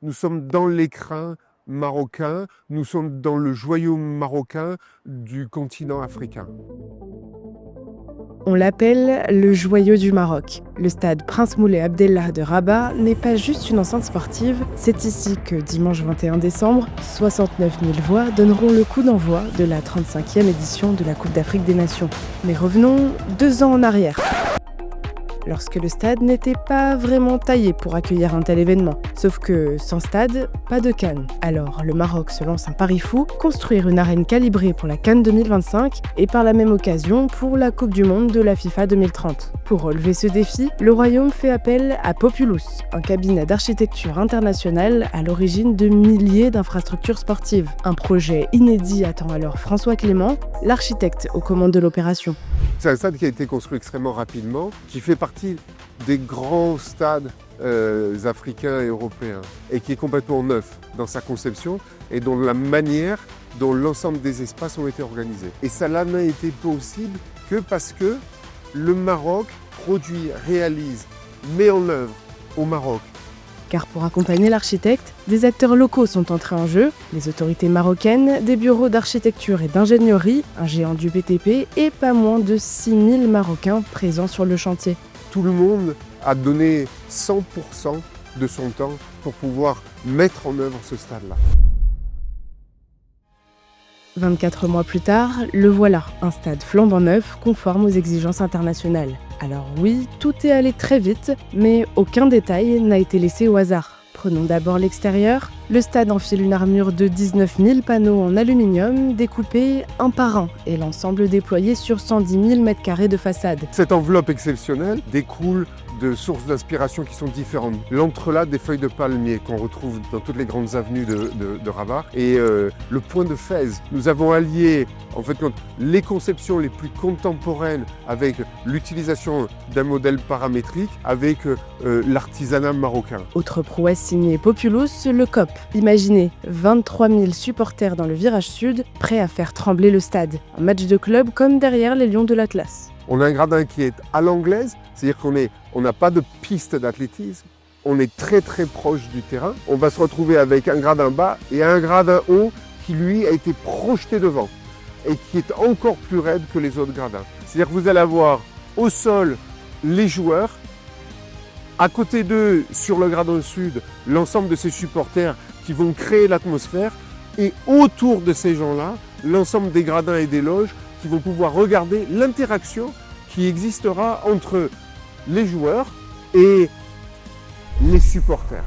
nous sommes dans l'écrin marocain, nous sommes dans le joyau marocain du continent africain. On l'appelle le joyau du Maroc. Le stade Prince Moulay Abdellah de Rabat n'est pas juste une enceinte sportive, c'est ici que dimanche 21 décembre, 69 000 voix donneront le coup d'envoi de la 35e édition de la Coupe d'Afrique des Nations. Mais revenons 2 ans en arrière, lorsque le stade n'était pas vraiment taillé pour accueillir un tel événement. Sauf que sans stade, pas de CAN. Alors le Maroc se lance un pari fou, construire une arène calibrée pour la CAN 2025 et par la même occasion pour la Coupe du Monde de la FIFA 2030. Pour relever ce défi, le Royaume fait appel à Populous, un cabinet d'architecture internationale à l'origine de milliers d'infrastructures sportives. Un projet inédit attend alors François Clément, l'architecte aux commandes de l'opération. C'est un stade qui a été construit extrêmement rapidement, qui fait partie des grands stades africains et européens et qui est complètement neuf dans sa conception et dans la manière dont l'ensemble des espaces ont été organisés. Et ça n'a été possible que parce que le Maroc produit, réalise, met en œuvre au Maroc. Car pour accompagner l'architecte, des acteurs locaux sont entrés en jeu, les autorités marocaines, des bureaux d'architecture et d'ingénierie, un géant du BTP et pas moins de 6000 Marocains présents sur le chantier. Tout le monde a donné 100% de son temps pour pouvoir mettre en œuvre ce stade-là. 24 mois plus tard, le voilà, un stade flambant neuf, conforme aux exigences internationales. Alors oui, tout est allé très vite, mais aucun détail n'a été laissé au hasard. Prenons d'abord l'extérieur. Le stade enfile une armure de 19 000 panneaux en aluminium, découpés un par un, et l'ensemble déployé sur 110 000 m² de façade. Cette enveloppe exceptionnelle découle de sources d'inspiration qui sont différentes. L'entrelac des feuilles de palmier qu'on retrouve dans toutes les grandes avenues de Rabat et le point de Fès. Nous avons allié en fait les conceptions les plus contemporaines avec l'utilisation d'un modèle paramétrique avec l'artisanat marocain. Autre prouesse signée Populous, le COP. Imaginez 23 000 supporters dans le virage sud, prêts à faire trembler le stade. Un match de club comme derrière les Lions de l'Atlas. On a un gradin qui est à l'anglaise, c'est-à-dire qu'on n'a pas de piste d'athlétisme, on est très très proche du terrain. On va se retrouver avec un gradin bas et un gradin haut qui lui a été projeté devant et qui est encore plus raide que les autres gradins. C'est-à-dire que vous allez avoir au sol les joueurs, à côté d'eux, sur le gradin sud, l'ensemble de ces supporters qui vont créer l'atmosphère et autour de ces gens-là, l'ensemble des gradins et des loges qui vont pouvoir regarder l'interaction qui existera entre les joueurs et les supporters.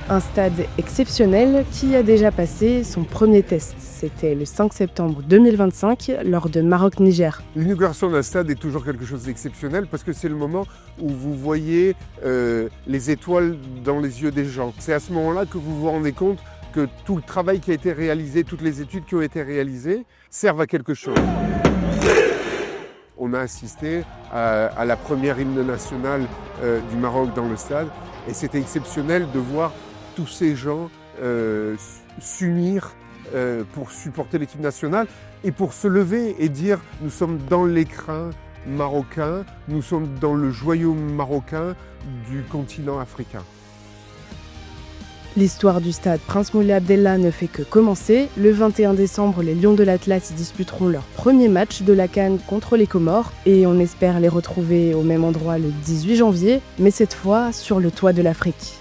Un stade exceptionnel qui a déjà passé son premier test. C'était le 5 septembre 2025 lors de Maroc-Niger. L'inauguration d'un stade est toujours quelque chose d'exceptionnel parce que c'est le moment où vous voyez les étoiles dans les yeux des gens. C'est à ce moment-là que vous vous rendez compte que tout le travail qui a été réalisé, toutes les études qui ont été réalisées servent à quelque chose. On a assisté à la première hymne nationale du Maroc dans le stade et c'était exceptionnel de voir tous ces gens s'unir pour supporter l'équipe nationale et pour se lever et dire « nous sommes dans l'écrin marocain, nous sommes dans le joyau marocain du continent africain ». L'histoire du stade Prince Moulay Abdellah ne fait que commencer. Le 21 décembre, les Lions de l'Atlas y disputeront leur premier match de la CAN contre les Comores et on espère les retrouver au même endroit le 18 janvier, mais cette fois sur le toit de l'Afrique.